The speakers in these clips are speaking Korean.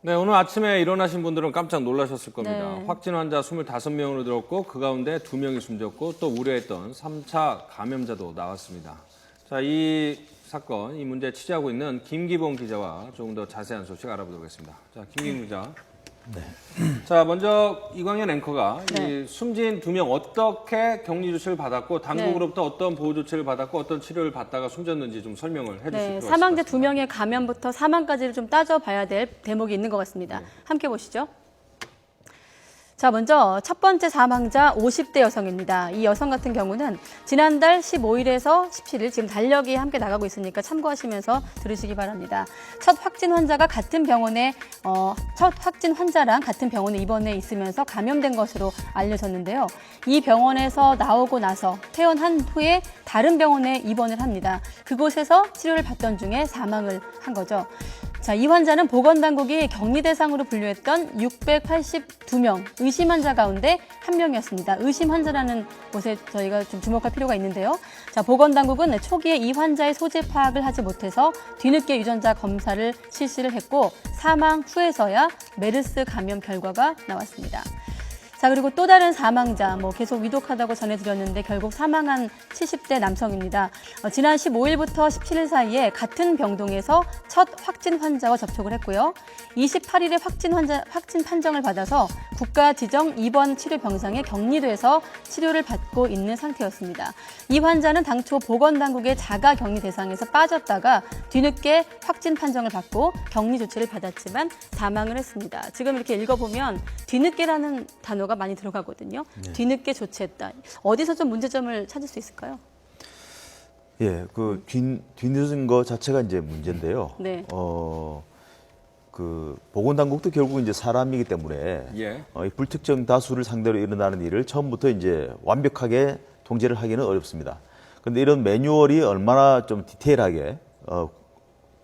네, 오늘 아침에 일어나신 분들은 깜짝 놀라셨을 겁니다. 네. 확진 환자 25명으로 들었고 그 가운데 2명이 숨졌고 또 우려했던 3차 감염자도 나왔습니다. 자, 이 사건, 이 문제 취재하고 있는 김기봉 기자와 조금 더 자세한 소식 알아보도록 하겠습니다. 자, 김기봉 기자. 네. 자, 먼저 이광현 앵커가 네. 이 숨진 2명 어떻게 격리 조치를 받았고 당국으로부터 어떤 보호 조치를 받았고 어떤 치료를 받다가 숨졌는지 좀 설명을 해주실 필요가 있을 것 사망자 같습니다. 2명의 감염부터 사망까지를 좀 따져봐야 될 대목이 있는 것 같습니다. 함께 보시죠. 자, 먼저 첫 번째 사망자 50대 여성입니다. 이 여성 같은 경우는 지난달 15일에서 17일 지금 달력이 함께 나가고 있으니까 참고하시면서 들으시기 바랍니다. 첫 확진 환자랑 같은 병원에 입원해 있으면서 감염된 것으로 알려졌는데요. 이 병원에서 나오고 나서 퇴원한 후에 다른 병원에 입원을 합니다. 그곳에서 치료를 받던 중에 사망을 한 거죠. 자, 이 환자는 보건당국이 격리 대상으로 분류했던 682명 의심 환자 가운데 한 명이었습니다. 의심 환자라는 곳에 저희가 좀 주목할 필요가 있는데요. 자, 보건당국은 초기에 이 환자의 소재 파악을 하지 못해서 뒤늦게 유전자 검사를 실시를 했고 사망 후에서야 메르스 감염 결과가 나왔습니다. 자, 그리고 또 다른 사망자, 계속 위독하다고 전해드렸는데 결국 사망한 70대 남성입니다. 지난 15일부터 17일 사이에 같은 병동에서 첫 확진 환자와 접촉을 했고요. 28일에 확진 판정을 받아서 국가 지정 입원 치료 병상에 격리돼서 치료를 받고 있는 상태였습니다. 이 환자는 당초 보건당국의 자가 격리 대상에서 빠졌다가 뒤늦게 확진 판정을 받고 격리 조치를 받았지만 사망을 했습니다. 지금 이렇게 읽어보면 뒤늦게라는 단어가 많이 들어가거든요. 네. 뒤늦게 조치했다. 어디서 좀 문제점을 찾을 수 있을까요? 예, 그 뒤늦은 거 자체가 이제 문제인데요. 네. 그 보건당국도 결국 이제 사람이기 때문에 예. 이 불특정 다수를 상대로 일어나는 일을 처음부터 이제 완벽하게 통제를 하기는 어렵습니다. 그런데 이런 매뉴얼이 얼마나 좀 디테일하게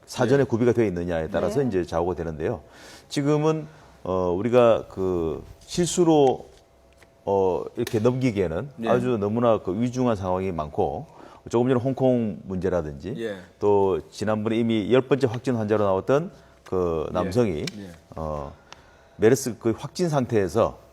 사전에 구비가 되어 있느냐에 따라서 네. 이제 좌우가 되는데요. 지금은 우리가 그 실수로 이렇게 넘기기에는 네. 아주 너무나 그 위중한 상황이 많고 조금 전에 홍콩 문제라든지 예. 또 지난번에 이미 10번째 확진 환자로 나왔던 그 남성이 예. 메르스 그 확진 상태에서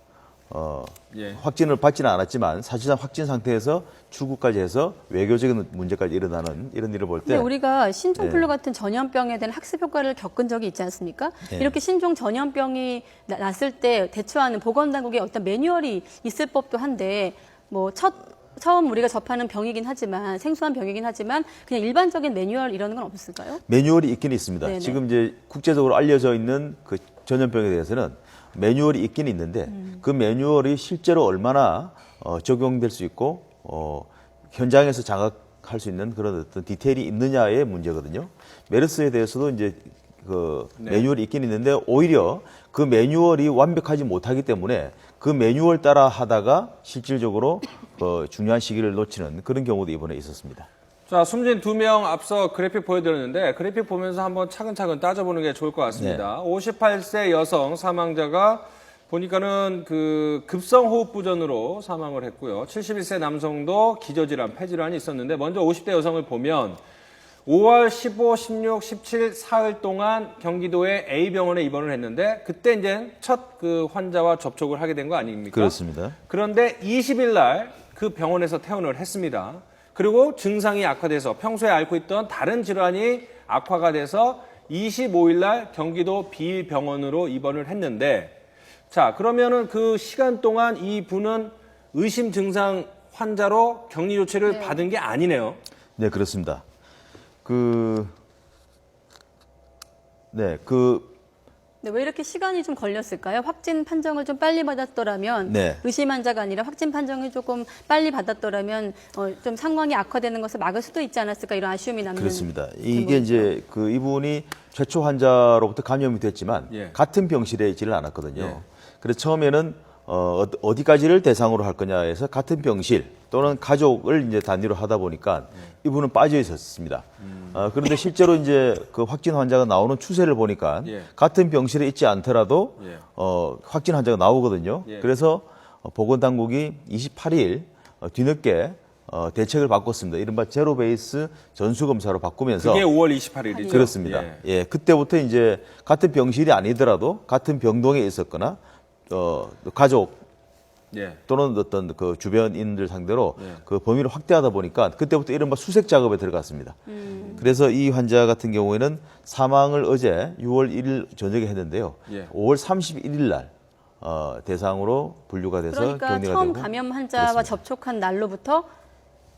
예. 확진을 받지는 않았지만 사실상 확진 상태에서 출국까지 해서 외교적인 문제까지 일어나는 이런 일을 볼 근데 때 우리가 신종플루 네. 같은 전염병에 대한 학습 효과를 겪은 적이 있지 않습니까? 네. 이렇게 신종 전염병이 났을 때 대처하는 보건당국의 어떤 매뉴얼이 있을 법도 한데 처음 우리가 접하는 병이긴 하지만 생소한 병이긴 하지만 그냥 일반적인 매뉴얼 이런 건 없을까요? 매뉴얼이 있긴 있습니다. 네네. 지금 이제 국제적으로 알려져 있는 그 전염병에 대해서는 매뉴얼이 있긴 있는데 그 매뉴얼이 실제로 얼마나 적용될 수 있고 현장에서 장악할 수 있는 그런 어떤 디테일이 있느냐의 문제거든요. 메르스에 대해서도 이제 그 네. 매뉴얼이 있긴 있는데 오히려 그 매뉴얼이 완벽하지 못하기 때문에 그 매뉴얼 따라 하다가 실질적으로 중요한 시기를 놓치는 그런 경우도 이번에 있었습니다. 자, 숨진 2명 앞서 그래픽 보여드렸는데 그래픽 보면서 한번 차근차근 따져보는 게 좋을 것 같습니다. 58세 여성 사망자가 보니까는 그 급성호흡부전으로 사망을 했고요. 71세 남성도 기저질환, 폐질환이 있었는데 먼저 50대 여성을 보면 5월 15, 16, 17 사흘 동안 경기도의 A병원에 입원을 했는데 그때 이제 첫 그 환자와 접촉을 하게 된 거 아닙니까? 그렇습니다. 그런데 20일 날 그 병원에서 퇴원을 했습니다. 그리고 증상이 악화돼서 평소에 앓고 있던 다른 질환이 악화가 돼서 25일 날 경기도 B병원으로 입원을 했는데 자, 그러면은 그 시간 동안 이 분은 의심 증상 환자로 격리 조치를 받은 게 아니네요. 네, 그렇습니다. 네, 왜 이렇게 시간이 좀 걸렸을까요? 확진 판정을 좀 빨리 받았더라면 네. 의심 환자가 아니라 확진 판정을 조금 빨리 받았더라면 좀 상황이 악화되는 것을 막을 수도 있지 않았을까 이런 아쉬움이 남는 그렇습니다. 대목이죠. 이게 이제 그 이분이 최초 환자로부터 감염이 됐지만 예. 같은 병실에 있지를 않았거든요. 예. 그래서 처음에는 어디까지를 대상으로 할 거냐에서 같은 병실 또는 가족을 이제 단위로 하다 보니까 이분은 빠져 있었습니다. 그런데 실제로 이제 그 확진 환자가 나오는 추세를 보니까 예. 같은 병실에 있지 않더라도 예. 확진 환자가 나오거든요. 예. 그래서 보건당국이 28일 뒤늦게 대책을 바꿨습니다. 이른바 제로 베이스 전수 검사로 바꾸면서 그게 5월 28일이죠. 그렇습니다. 예, 그때부터 이제 같은 병실이 아니더라도 같은 병동에 있었거나 가족 예. 또는 어떤 그 주변인들 상대로 그 범위를 확대하다 보니까 그때부터 이른바 수색 작업에 들어갔습니다. 그래서 이 환자 같은 경우에는 사망을 어제 6월 1일 저녁에 했는데요. 예. 5월 31일 날 대상으로 분류가 돼서 그러니까 격리가 처음 되고 감염 환자와 그렇습니다. 접촉한 날로부터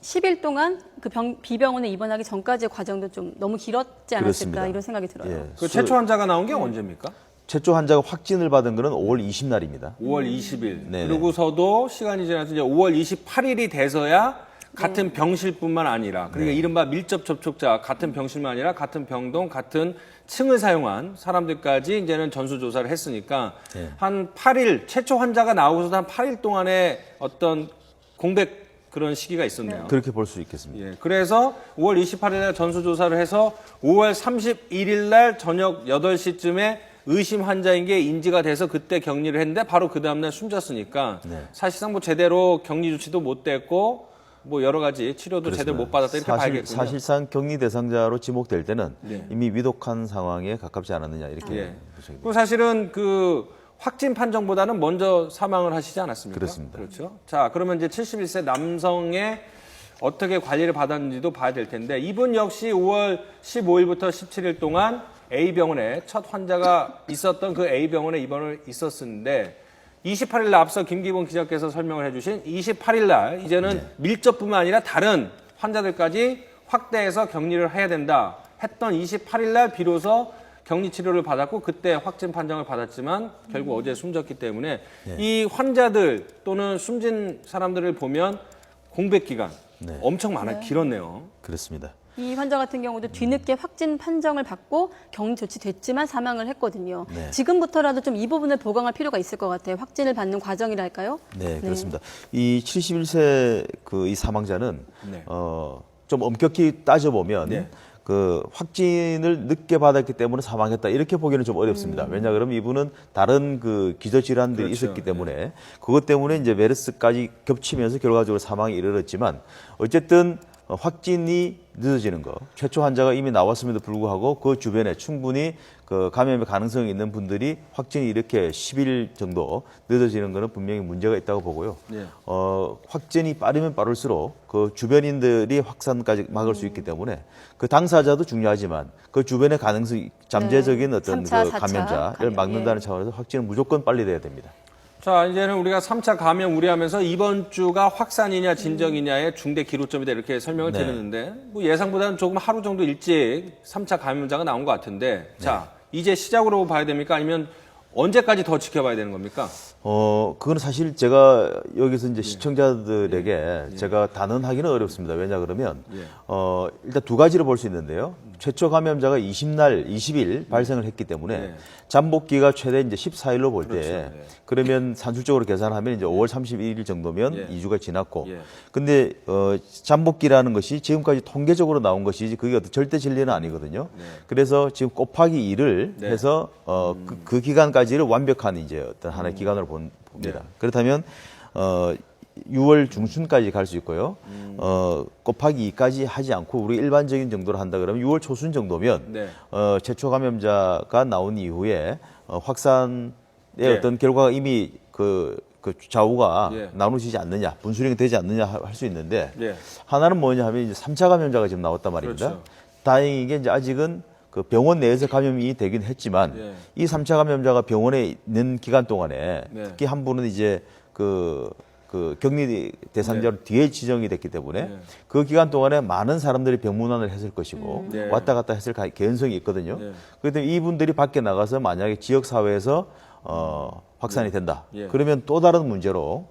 10일 동안 그 비병원에 입원하기 전까지의 과정도 좀 너무 길었지 않았을까 그렇습니다. 이런 생각이 들어요. 예, 그 최초 환자가 나온 게 언제입니까? 최초 환자가 확진을 받은 거는 5월 20날입니다. 5월 20일. 네네. 그러고서도 시간이 지나서 이제 5월 28일이 돼서야 같은 병실뿐만 아니라 그러니까 이른바 밀접 접촉자 같은 병실만 아니라 같은 병동 같은 층을 사용한 사람들까지 이제는 전수 조사를 했으니까 한 8일 최초 환자가 나오고서 한 8일 동안의 어떤 공백 그런 시기가 있었네요. 그렇게 볼 수 있겠습니다. 예, 그래서 5월 28일 날 전수조사를 해서 5월 31일 날 저녁 8시쯤에 의심 환자인 게 인지가 돼서 그때 격리를 했는데 바로 그 다음날 숨졌으니까 사실상 뭐 제대로 격리 조치도 못 됐고 뭐 여러 가지 치료도 제대로 못 받았다 이렇게 봐야겠군요. 사실상 격리 대상자로 지목될 때는 네. 이미 위독한 상황에 가깝지 않았느냐 이렇게 예. 보셔야 그리고 사실은 그 확진 판정보다는 먼저 사망을 하시지 않았습니까? 그렇습니다. 그렇죠. 자, 그러면 이제 71세 남성의 어떻게 관리를 받았는지도 봐야 될 텐데 이분 역시 5월 15일부터 17일 동안 A병원에 첫 환자가 있었던 그 A병원에 입원을 있었는데 28일 날 앞서 김기봉 기자께서 설명을 해주신 28일 날 이제는 밀접뿐만 아니라 다른 환자들까지 확대해서 격리를 해야 된다 했던 28일 날 비로소 격리 치료를 받았고 그때 확진 판정을 받았지만 결국 어제 숨졌기 때문에 이 환자들 또는 숨진 사람들을 보면 공백 기간 엄청 많아요. 길었네요. 그렇습니다. 이 환자 같은 경우도 뒤늦게 확진 판정을 받고 격리 조치됐지만 사망을 했거든요. 네. 지금부터라도 좀 이 부분을 보강할 필요가 있을 것 같아요. 확진을 받는 과정이랄까요? 네, 그렇습니다. 이 71세 그 이 사망자는 네. 좀 엄격히 따져보면 네. 그 확진을 늦게 받았기 때문에 사망했다 이렇게 보기는 좀 어렵습니다. 왜냐 그러면 이분은 다른 그 기저 질환들이 그렇죠. 있었기 때문에 그것 때문에 이제 메르스까지 겹치면서 결과적으로 사망에 이르렀지만 어쨌든 확진이 늦어지는 거, 최초 환자가 이미 나왔음에도 불구하고 그 주변에 충분히 그 감염의 가능성이 있는 분들이 확진이 이렇게 10일 정도 늦어지는 거는 분명히 문제가 있다고 보고요. 예. 확진이 빠르면 빠를수록 그 주변인들이 확산까지 막을 수 있기 때문에 그 당사자도 중요하지만 그 주변의 가능성이 잠재적인 어떤 3차, 그 4차 감염자를 감염, 막는다는 차원에서 확진은 무조건 빨리 돼야 됩니다. 자, 이제는 우리가 3차 감염 우려하면서 이번 주가 확산이냐 진정이냐의 중대 기로점이다 이렇게 설명을 네. 드렸는데 뭐 예상보다는 조금 하루 정도 일찍 3차 감염자가 나온 것 같은데 자, 이제 시작으로 봐야 됩니까? 아니면 언제까지 더 지켜봐야 되는 겁니까? 그건 사실 제가 여기서 이제 시청자들에게 제가 단언하기는 어렵습니다. 왜냐 그러면, 일단 두 가지로 볼 수 있는데요. 최초 감염자가 20일 발생을 했기 때문에 잠복기가 최대 이제 14일로 볼 때, 그러면 산술적으로 계산하면 이제 5월 31일 정도면 2주가 지났고, 근데, 잠복기라는 것이 지금까지 통계적으로 나온 것이지 그게 어떤 절대 진리는 아니거든요. 그래서 지금 곱하기 2를 해서, 그 기간까지를 완벽한 이제 어떤 하나의 기간으로 봅니다. 그렇다면 6월 중순까지 갈 수 있고요. 곱하기 2까지 하지 않고 우리 일반적인 정도로 한다 그러면 6월 초순 정도면 최초 감염자가 나온 이후에 확산의 어떤 결과가 이미 그 좌우가 나누어지지 않느냐, 분수령이 되지 않느냐 할 수 있는데 하나는 뭐냐 하면 이제 3차 감염자가 지금 나왔단 말입니다. 그렇죠. 다행히 이제 아직은 그 병원 내에서 감염이 되긴 했지만 이 3차 감염자가 병원에 있는 기간 동안에 특히 한 분은 이제 그 격리 대상자로 뒤에 지정이 됐기 때문에 그 기간 동안에 많은 사람들이 병문안을 했을 것이고 왔다 갔다 했을 개연성이 있거든요. 그렇기 때문에 이분들이 밖에 나가서 만약에 지역사회에서 확산이 된다. 그러면 또 다른 문제로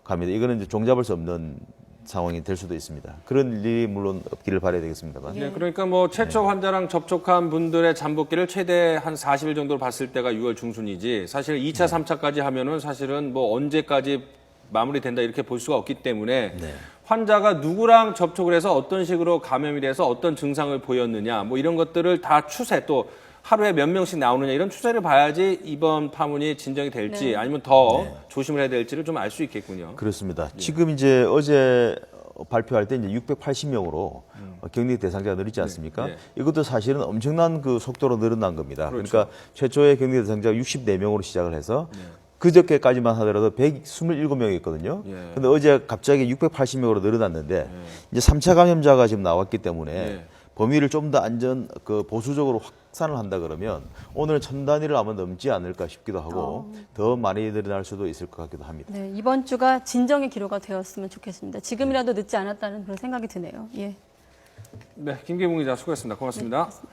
갑니다. 이거는 이제 종잡을 수 없는 상황이 될 수도 있습니다. 그런 일이 물론 없기를 바라야 되겠습니다만. 네, 그러니까 뭐 최초 환자랑 접촉한 분들의 잠복기를 최대 한 40일 정도로 봤을 때가 6월 중순이지 사실 2차, 3차까지 하면은 사실은 뭐 언제까지 마무리된다 이렇게 볼 수가 없기 때문에 환자가 누구랑 접촉을 해서 어떤 식으로 감염이 돼서 어떤 증상을 보였느냐 뭐 이런 것들을 다 추세 또 하루에 몇 명씩 나오느냐 이런 추세를 봐야지 이번 파문이 진정이 될지 아니면 더 조심을 해야 될지를 좀 알 수 있겠군요. 그렇습니다. 지금 이제 어제 발표할 때 이제 680명으로 격리 대상자가 늘었지 않습니까? 네. 이것도 사실은 엄청난 그 속도로 늘어난 겁니다. 그렇죠. 그러니까 최초의 격리 대상자가 64명으로 시작을 해서 그저께까지만 하더라도 127명이었거든요. 예. 근데 어제 갑자기 680명으로 늘어났는데 이제 3차 감염자가 지금 나왔기 때문에 예. 범위를 좀 더 보수적으로 확산을 한다 그러면 오늘 1000단위를 아마 넘지 않을까 싶기도 하고 더 많이 늘어날 수도 있을 것 같기도 합니다. 네, 이번 주가 진정의 기로가 되었으면 좋겠습니다. 지금이라도 늦지 않았다는 그런 생각이 드네요. 예. 네, 김계봉 기자 수고했습니다. 고맙습니다. 네,